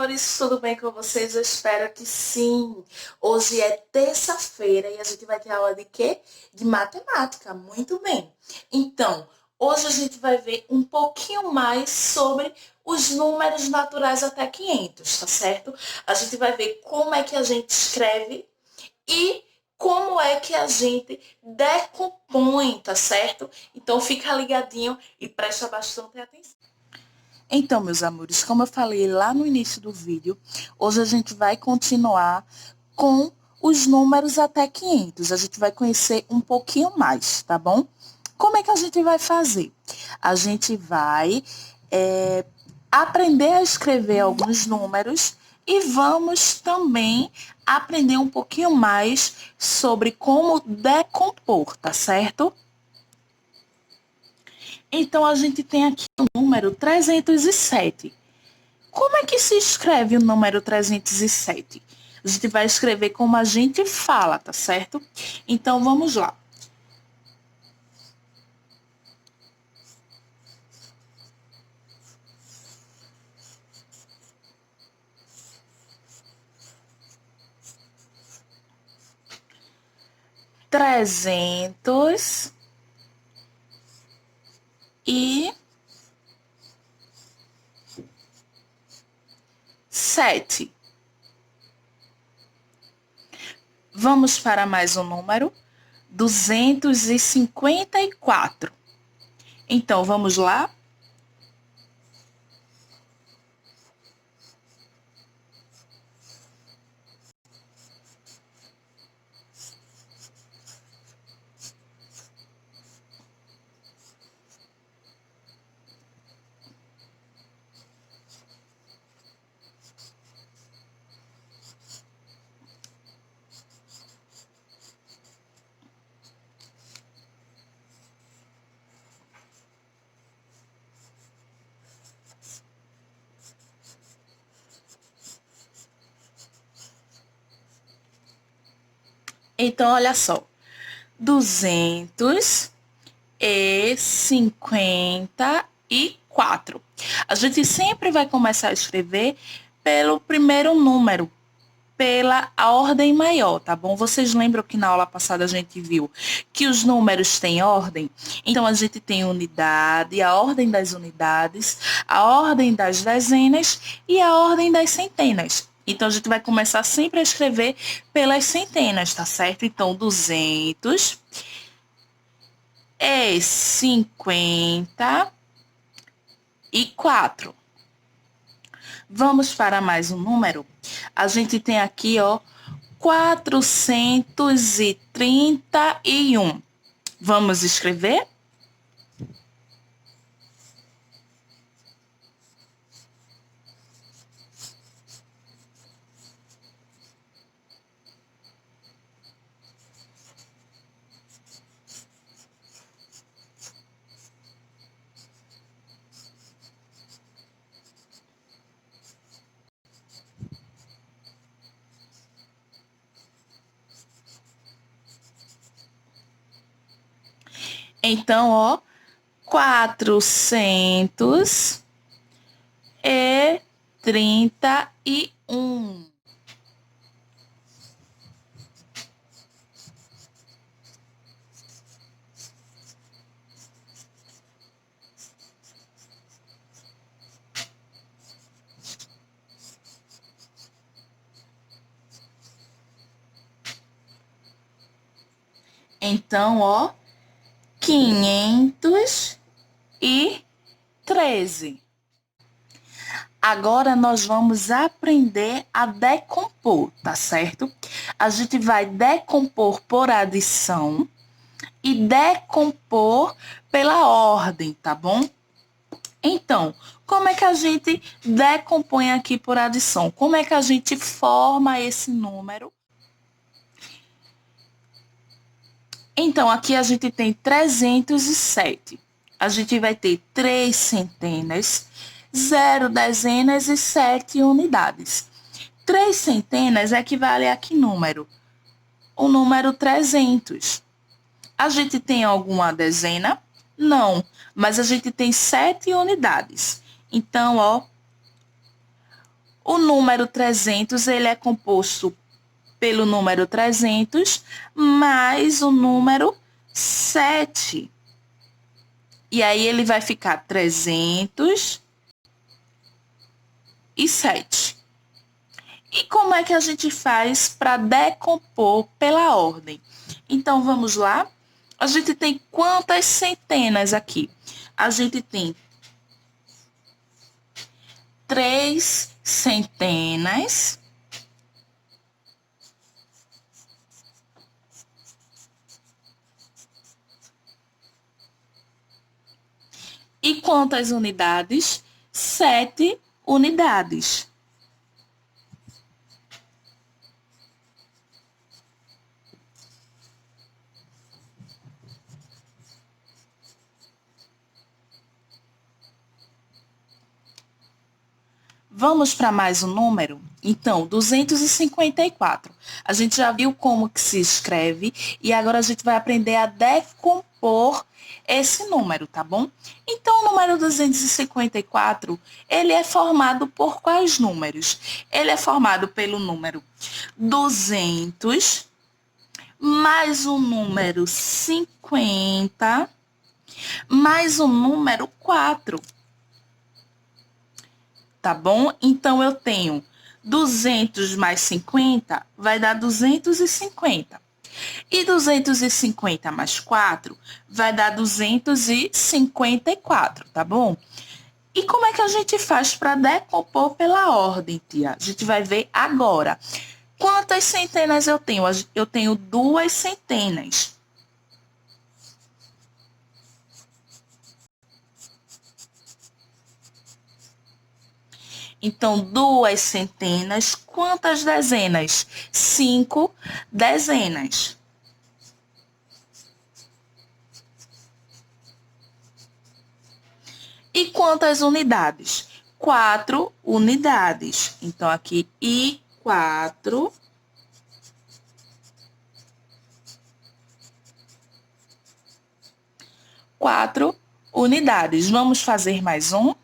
amores, tudo bem com vocês? Eu espero que sim. Hoje é terça-feira e a gente vai ter aula de quê? De matemática. Muito bem. Então, hoje a gente vai ver um pouquinho mais sobre os números naturais até 500, tá certo? A gente vai ver como é que a gente escreve e como é que a gente decompõe, tá certo? Então, fica ligadinho e presta bastante atenção. Então, meus amores, como eu falei lá no início do vídeo, hoje a gente vai continuar com os números até 500. A gente vai conhecer um pouquinho mais, tá bom? Como é que a gente vai fazer? A gente vai aprender a escrever alguns números e vamos também aprender um pouquinho mais sobre como decompor, tá certo? Então, a gente tem aqui o número 307. Como é que se escreve o número 307? A gente vai escrever como a gente fala, tá certo? Então, vamos lá. Trezentos e sete. Vamos para mais um número, 254. Então, vamos lá? Então, olha só. 254. A gente sempre vai começar a escrever pelo primeiro número, pela ordem maior, tá bom? Vocês lembram que na aula passada a gente viu que os números têm ordem? Então, a gente tem unidade, a ordem das unidades, a ordem das dezenas e a ordem das centenas. Então, a gente vai começar sempre a escrever pelas centenas, tá certo? Então, 254. Vamos para mais um número? A gente tem aqui, ó, 431. Vamos escrever? Então, ó, 431. Então, ó, 513. Agora nós vamos aprender a decompor, tá certo? A gente vai decompor por adição e decompor pela ordem, tá bom? Então, como é que a gente decompõe aqui por adição? Como é que a gente forma esse número? Então, aqui a gente tem 307. A gente vai ter 3 centenas, 0 dezenas e 7 unidades. 3 centenas equivale a que número? O número 300. A gente tem alguma dezena? Não, mas a gente tem 7 unidades. Então, ó, O número 300, ele é composto pelo número 300 mais o número 7. E aí, ele vai ficar 307. E como é que a gente faz para decompor pela ordem? Então, vamos lá. A gente tem quantas centenas aqui? A gente tem 3 centenas. E quantas unidades? 7 unidades. Vamos para mais um número? Então, 254. A gente já viu como que se escreve e agora a gente vai aprender a decompor esse número, tá bom? Então, o número 254, ele é formado por quais números? Ele é formado pelo número 200 mais o número 50 mais o número 4. Tá bom? Então, eu tenho 200 mais 50 vai dar 250. E 250 mais 4 vai dar 254, tá bom? E como é que a gente faz para decompor pela ordem, tia? A gente vai ver agora. Quantas centenas eu tenho? Eu tenho 2 centenas. Então, 2 centenas, quantas dezenas? 5 dezenas. E quantas unidades? 4 unidades. Então, aqui, I 4. Quatro unidades. Vamos fazer mais um?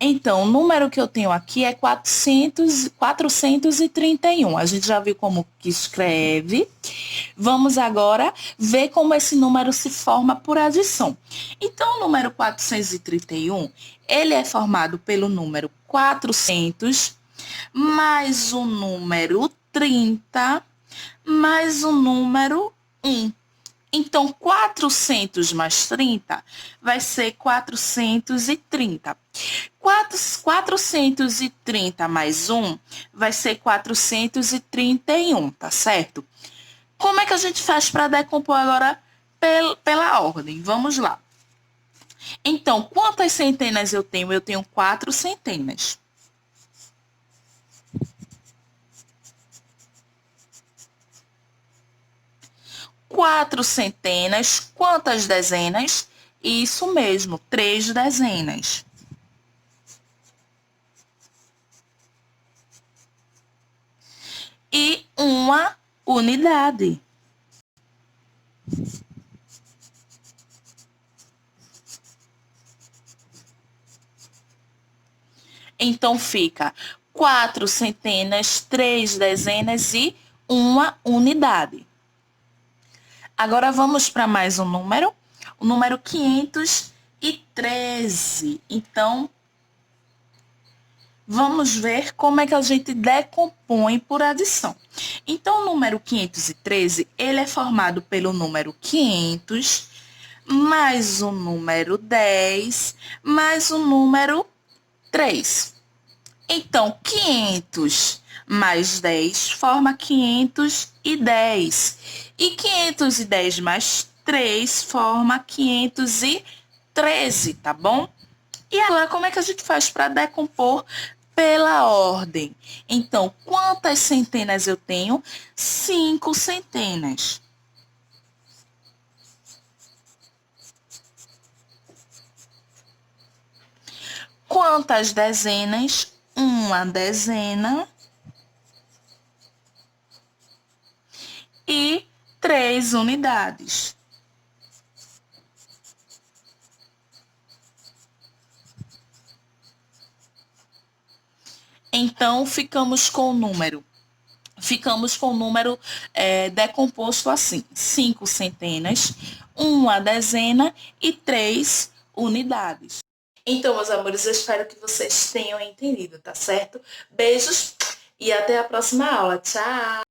Então, o número que eu tenho aqui é 431. A gente já viu como que escreve. Vamos agora ver como esse número se forma por adição. Então, o número 431, ele é formado pelo número 400 mais o número 30 mais o número 1. Então, 400 mais 30 vai ser 430. 430 mais 1 vai ser 431, tá certo? Como é que a gente faz para decompor agora pela ordem? Vamos lá. Então, quantas centenas eu tenho? Eu tenho 4 centenas. Quatro centenas, quantas dezenas? Isso mesmo, 3 dezenas. E uma unidade. Então, fica 4 centenas, 3 dezenas e uma unidade. Agora, vamos para mais um número. O número 513. Então, vamos ver como é que a gente decompõe por adição. Então, o número 513, ele é formado pelo número 500, mais o número 10, mais o número 3. Então, 500 mais 10 forma 510. E 510 mais 3 forma 513, tá bom? E agora, como é que a gente faz para decompor pela ordem? Então, quantas centenas eu tenho? 5 centenas. Quantas dezenas? Uma dezena. E 3 unidades. Então, ficamos com o número decomposto assim: 5 centenas, uma dezena e 3 unidades. Então, meus amores, eu espero que vocês tenham entendido, tá certo? Beijos e até a próxima aula. Tchau!